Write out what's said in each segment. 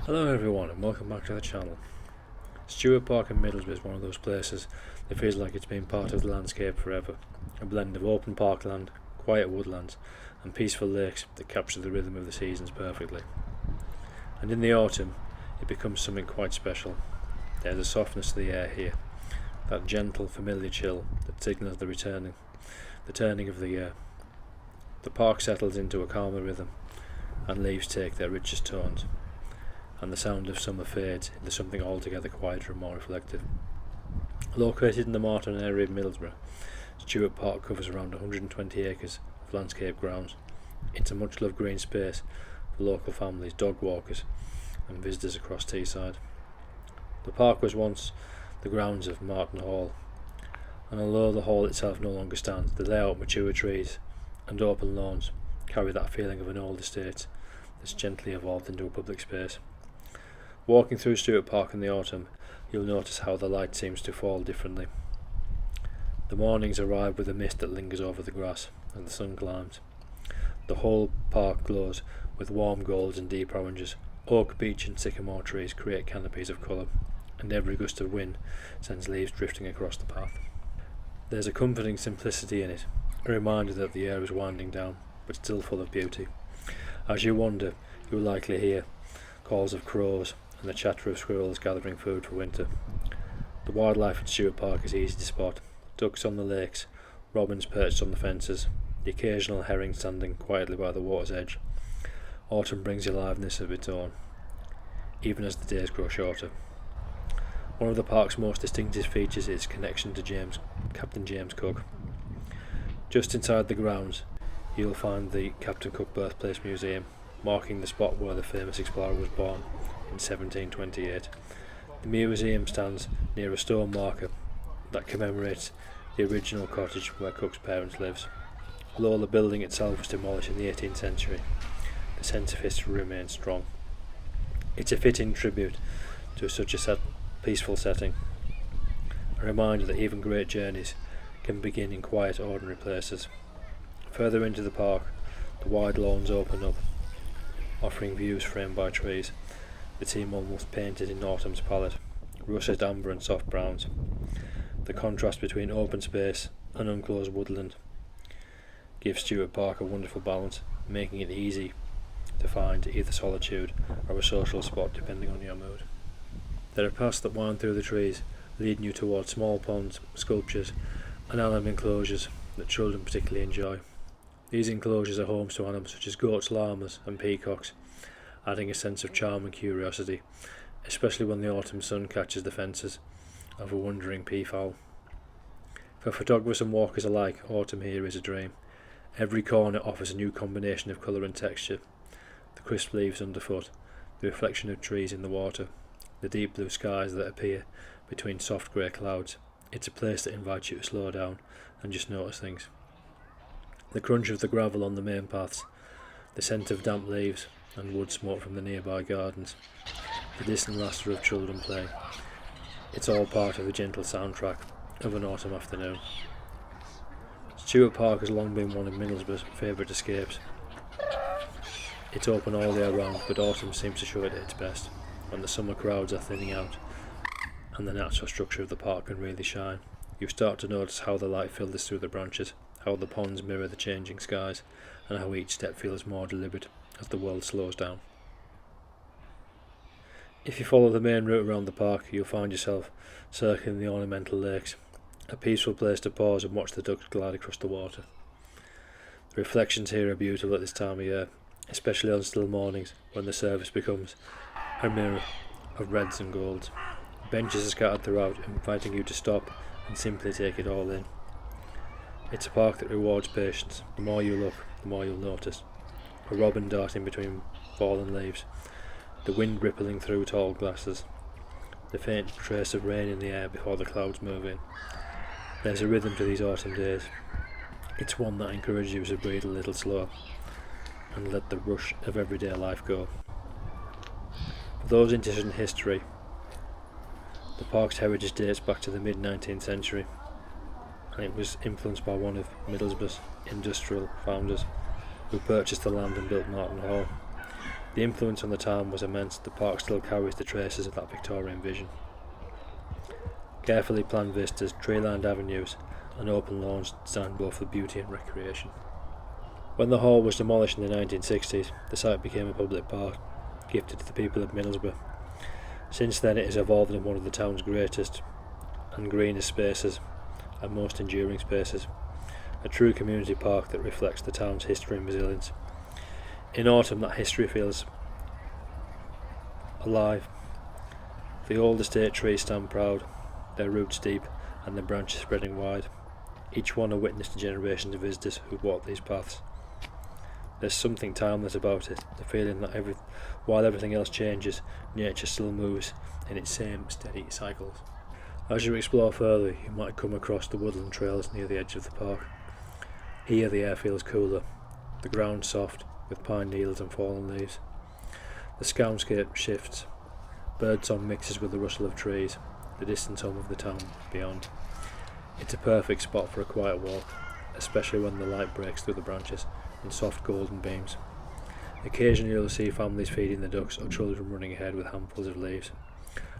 Hello everyone and welcome back to the channel. Stewart Park in Middlesbrough is one of those places that feels like it's been part of the landscape forever. A blend of open parkland, quiet woodlands and peaceful lakes that capture the rhythm of the seasons perfectly. And in the autumn it becomes something quite special. There's a softness to the air here, that gentle familiar chill that signals the turning of the year. The park settles into a calmer rhythm and leaves take their richest tones, and the sound of summer fades into something altogether quieter and more reflective. Located in the Marton area of Middlesbrough, Stewart Park covers around 120 acres of landscape grounds. It's a much loved green space for local families, dog walkers and visitors across Teesside. The park was once the grounds of Marton Hall, and although the hall itself no longer stands, the layout, mature trees and open lawns carry that feeling of an old estate that's gently evolved into a public space. Walking through Stewart Park in the autumn, you'll notice how the light seems to fall differently. The mornings arrive with a mist that lingers over the grass as the sun climbs. The whole park glows with warm golds and deep oranges. Oak, beech and sycamore trees create canopies of colour, and every gust of wind sends leaves drifting across the path. There's a comforting simplicity in it, a reminder that the air is winding down, but still full of beauty. As you wander, you'll likely hear calls of crows and the chatter of squirrels gathering food for winter. The wildlife at Stewart Park is easy to spot. Ducks on the lakes, robins perched on the fences, the occasional herring standing quietly by the water's edge. Autumn brings aliveness of its own, even as the days grow shorter. One of the park's most distinctive features is its connection to Captain James Cook. Just inside the grounds, you'll find the Captain Cook Birthplace Museum, marking the spot where the famous explorer was born in 1728. The museum stands near a stone marker that commemorates the original cottage where Cook's parents lived. Although the building itself was demolished in the 18th century, the sense of history remains strong. It's a fitting tribute to such a peaceful setting, a reminder that even great journeys can begin in quiet, ordinary places. Further into the park, the wide lawns open up, offering views framed by trees, the team almost painted in autumn's palette, russet amber and soft browns. The contrast between open space and unclosed woodland gives Stewart Park a wonderful balance, making it easy to find either solitude or a social spot depending on your mood. There are paths that wind through the trees, leading you towards small ponds, sculptures and animal enclosures that children particularly enjoy. These enclosures are homes to animals such as goats, llamas and peacocks, adding a sense of charm and curiosity, especially when the autumn sun catches the fences of a wandering peafowl. For photographers and walkers alike, autumn here is a dream. Every corner offers a new combination of colour and texture. The crisp leaves underfoot, the reflection of trees in the water, the deep blue skies that appear between soft grey clouds. It's a place that invites you to slow down and just notice things. The crunch of the gravel on the main paths, the scent of damp leaves and wood smoke from the nearby gardens, the distant laughter of children play. It's all part of the gentle soundtrack of an autumn afternoon. Stewart Park has long been one of Middlesbrough's favourite escapes. It's open all year round, but autumn seems to show it at its best, when the summer crowds are thinning out and the natural structure of the park can really shine. You start to notice how the light filters through the branches, how the ponds mirror the changing skies, and how each step feels more deliberate as the world slows down. If you follow the main route around the park, you'll find yourself circling the ornamental lakes, a peaceful place to pause and watch the ducks glide across the water. The reflections here are beautiful at this time of year, especially on still mornings when the surface becomes a mirror of reds and golds. Benches are scattered throughout, inviting you to stop and simply take it all in. It's a park that rewards patience. The more you look, the more you'll notice. A robin darting between fallen leaves, the wind rippling through tall grasses, the faint trace of rain in the air before the clouds move in. There's a rhythm to these autumn days. It's one that encourages you to breathe a little slower and let the rush of everyday life go. For those interested in history, the park's heritage dates back to the mid-19th century, and it was influenced by one of Middlesbrough's industrial founders who purchased the land and built Marton Hall. The influence on the town was immense. The park still carries the traces of that Victorian vision. Carefully planned vistas, tree-lined avenues and open lawns designed both for beauty and recreation. When the hall was demolished in the 1960s, the site became a public park, gifted to the people of Middlesbrough. Since then it has evolved into one of the town's greatest and greenest spaces and most enduring spaces, a true community park that reflects the town's history and resilience. In autumn that history feels alive. The old estate trees stand proud, their roots deep and their branches spreading wide, each one a witness to generations of visitors who walk these paths. There's something timeless about it, the feeling that while everything else changes, nature still moves in its same steady cycles. As you explore further, you might come across the woodland trails near the edge of the park. Here the air feels cooler, the ground soft, with pine needles and fallen leaves. The soundscape shifts, birdsong mixes with the rustle of trees, the distant hum of the town beyond. It's a perfect spot for a quiet walk, especially when the light breaks through the branches in soft golden beams. Occasionally you'll see families feeding the ducks or children running ahead with handfuls of leaves,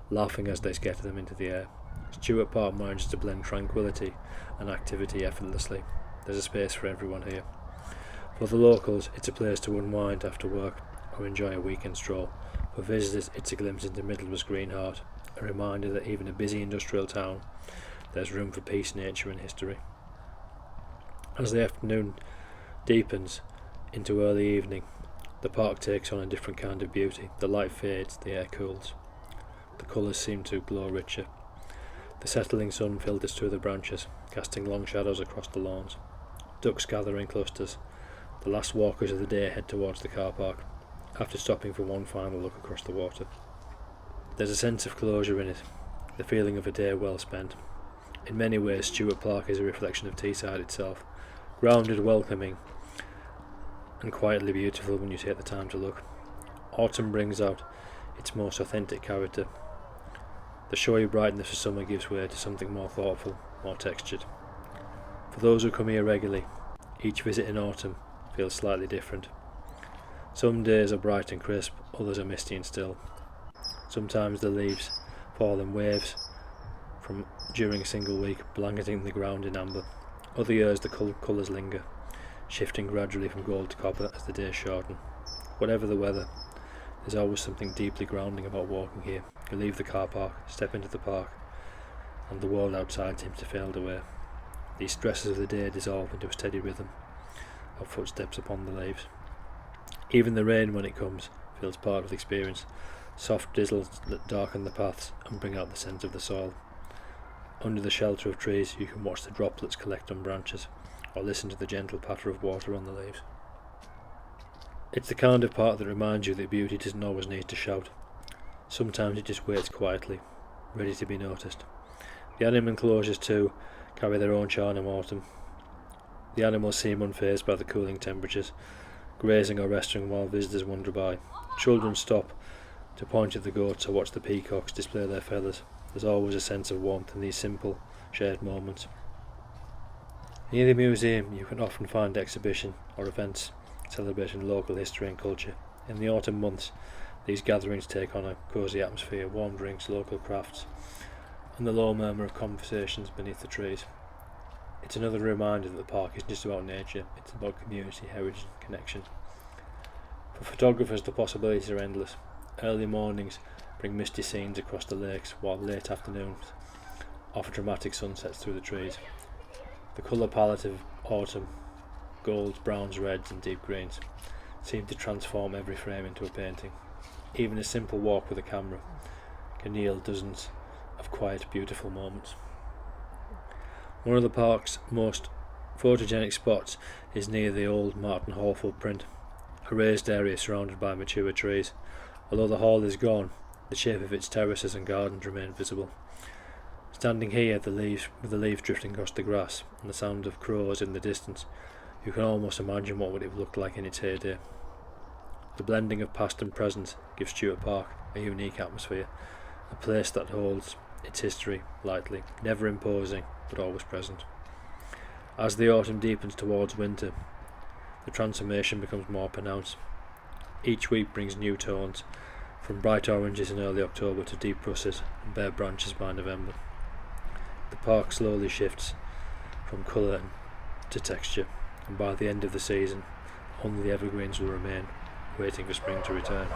laughing as they scatter them into the air. Stewart Park manages to blend tranquility and activity effortlessly. There's a space for everyone here. For the locals, it's a place to unwind after work or enjoy a weekend stroll. For visitors, it's a glimpse into Middlesbrough's green heart, a reminder that even a busy industrial town, there's room for peace, nature and history. As the afternoon deepens into early evening, the park takes on a different kind of beauty. The light fades, the air cools. The colours seem to glow richer. The settling sun filters through the branches, casting long shadows across the lawns. Ducks gather in clusters. The last walkers of the day head towards the car park, after stopping for one final look across the water. There's a sense of closure in it, the feeling of a day well spent. In many ways, Stewart Park is a reflection of Teesside itself, grounded, welcoming, and quietly beautiful when you take the time to look. Autumn brings out its most authentic character. The showy brightness of summer gives way to something more thoughtful, more textured. For those who come here regularly, each visit in autumn feels slightly different. Some days are bright and crisp, others are misty and still. Sometimes the leaves fall in waves from during a single week, blanketing the ground in amber. Other years the colours linger, shifting gradually from gold to copper as the days shorten. Whatever the weather, there's always something deeply grounding about walking here. You leave the car park, step into the park, and the world outside seems to fade away. These stresses of the day dissolve into a steady rhythm of footsteps upon the leaves. Even the rain, when it comes, feels part of the experience. Soft drizzles that darken the paths and bring out the scent of the soil. Under the shelter of trees you can watch the droplets collect on branches, or listen to the gentle patter of water on the leaves. It's the kind of park that reminds you that beauty doesn't always need to shout. Sometimes it just waits quietly, ready to be noticed. The animal enclosures too carry their own charm in autumn. The animals seem unfazed by the cooling temperatures, grazing or resting while visitors wander by. Children stop to point at the goats or watch the peacocks display their feathers. There's always a sense of warmth in these simple, shared moments. Near the museum you can often find exhibition or events celebrating local history and culture. In the autumn months, these gatherings take on a cosy atmosphere, warm drinks, local crafts, and the low murmur of conversations beneath the trees. It's another reminder that the park isn't just about nature, it's about community, heritage and connection. For photographers, the possibilities are endless. Early mornings bring misty scenes across the lakes, while late afternoons offer dramatic sunsets through the trees. The colour palette of autumn, golds, browns, reds and deep greens, seem to transform every frame into a painting. Even a simple walk with a camera can yield dozens of quiet, beautiful moments. One of the park's most photogenic spots is near the old Marton Hall footprint, a raised area surrounded by mature trees. Although the hall is gone, the shape of its terraces and gardens remain visible. Standing here, with the leaves drifting across the grass and the sound of crows in the distance, you can almost imagine what would it have looked like in its heyday. The blending of past and present gives Stewart Park a unique atmosphere, a place that holds its history lightly, never imposing, but always present. As the autumn deepens towards winter, the transformation becomes more pronounced. Each week brings new tones, from bright oranges in early October to deep russet and bare branches by November. The park slowly shifts from colour to texture, and by the end of the season, only the evergreens will remain, waiting for spring to return.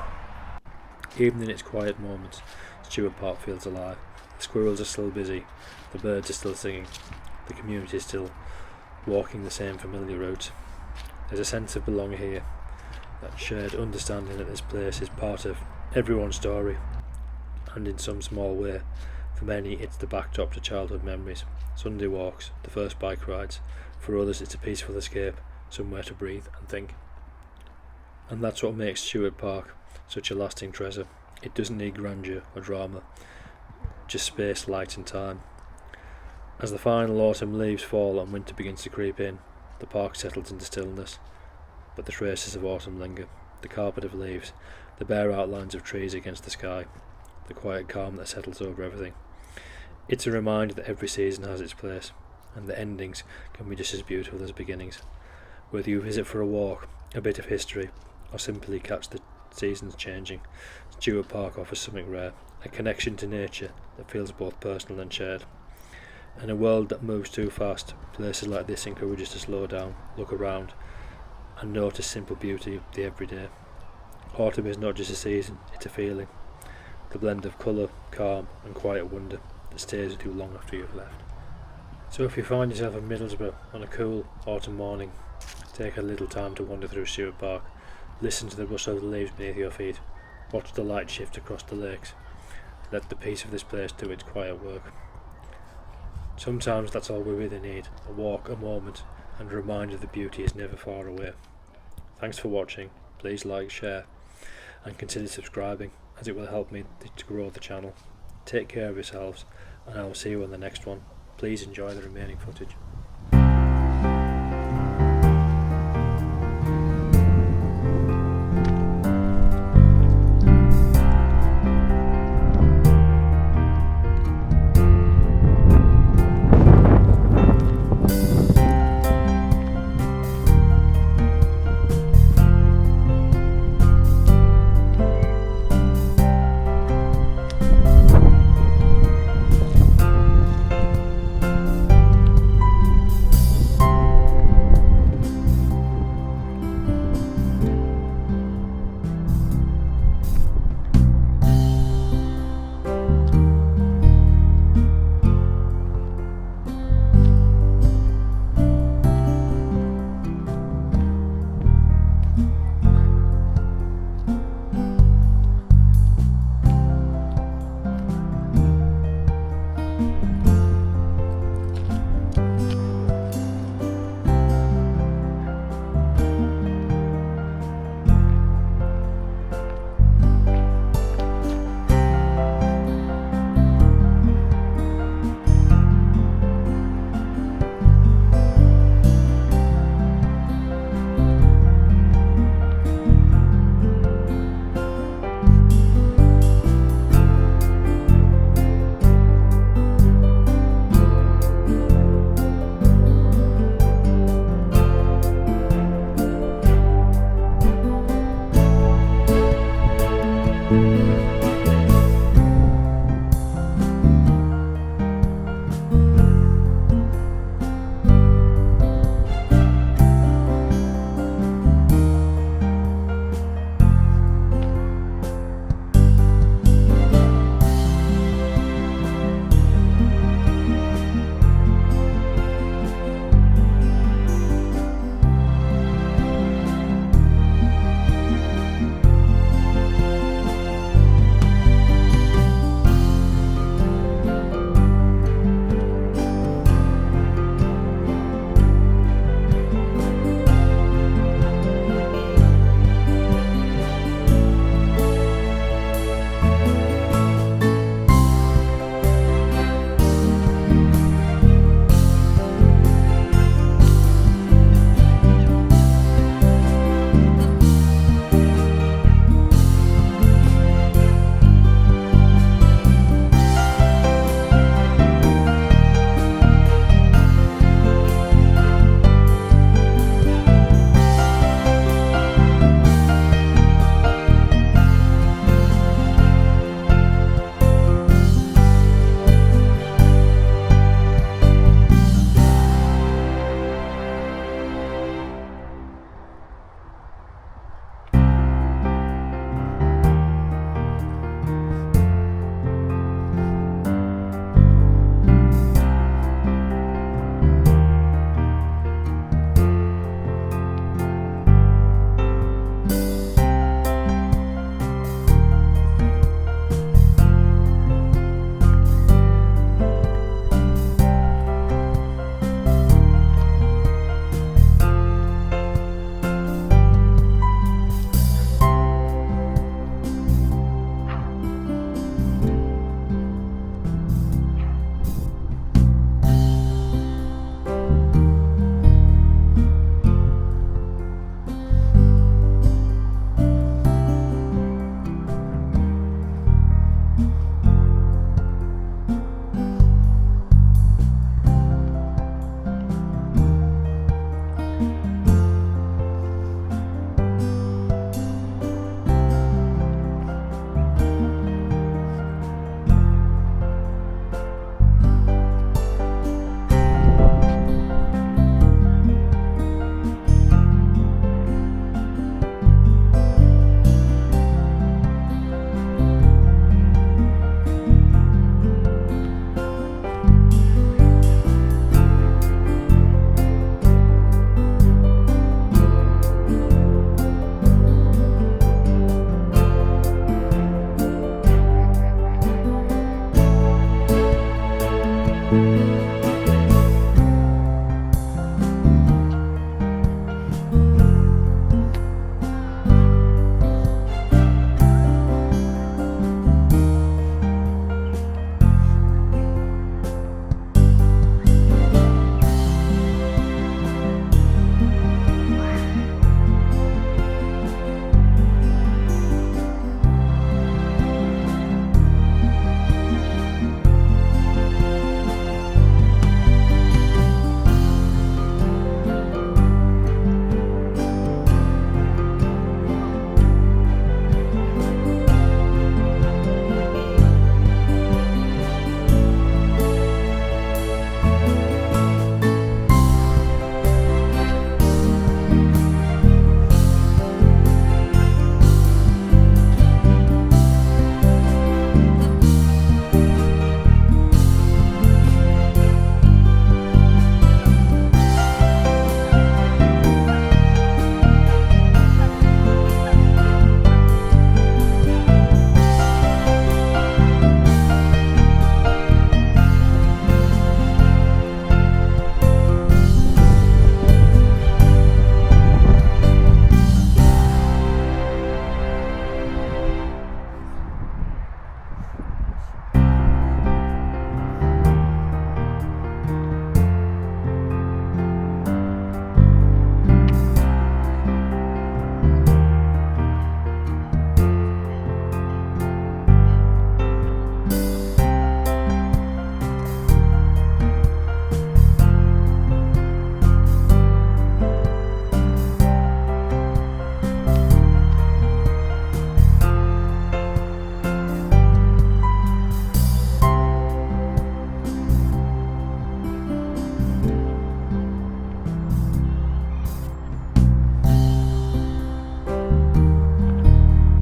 Even in its quiet moments, Stewart Park feels alive. The squirrels are still busy, the birds are still singing, the community is still walking the same familiar routes. There's a sense of belonging here, that shared understanding that this place is part of everyone's story, and in some small way, for many it's the backdrop to childhood memories, Sunday walks, the first bike rides. For others it's a peaceful escape, somewhere to breathe and think. And that's what makes Stewart Park such a lasting treasure. It doesn't need grandeur or drama, just space, light and time. As the final autumn leaves fall and winter begins to creep in, the park settles into stillness, but the traces of autumn linger, the carpet of leaves, the bare outlines of trees against the sky, the quiet calm that settles over everything. It's a reminder that every season has its place, and the endings can be just as beautiful as beginnings. Whether you visit for a walk, a bit of history, or simply catch the seasons changing, Stewart Park offers something rare, a connection to nature that feels both personal and shared. In a world that moves too fast, places like this encourage us to slow down, look around, and notice simple beauty of the everyday. Autumn is not just a season, it's a feeling, the blend of colour, calm and quiet wonder that stays with you long after you've left. So if you find yourself in Middlesbrough on a cool autumn morning, take a little time to wander through Stewart Park, listen to the rustle of the leaves beneath your feet, watch the light shift across the lakes, let the peace of this place do its quiet work. Sometimes that's all we really need, a walk, a moment, and a reminder that beauty is never far away. Thanks for watching, please like, share, and consider subscribing, as it will help me to grow the channel. Take care of yourselves, and I will see you on the next one. Please enjoy the remaining footage. you.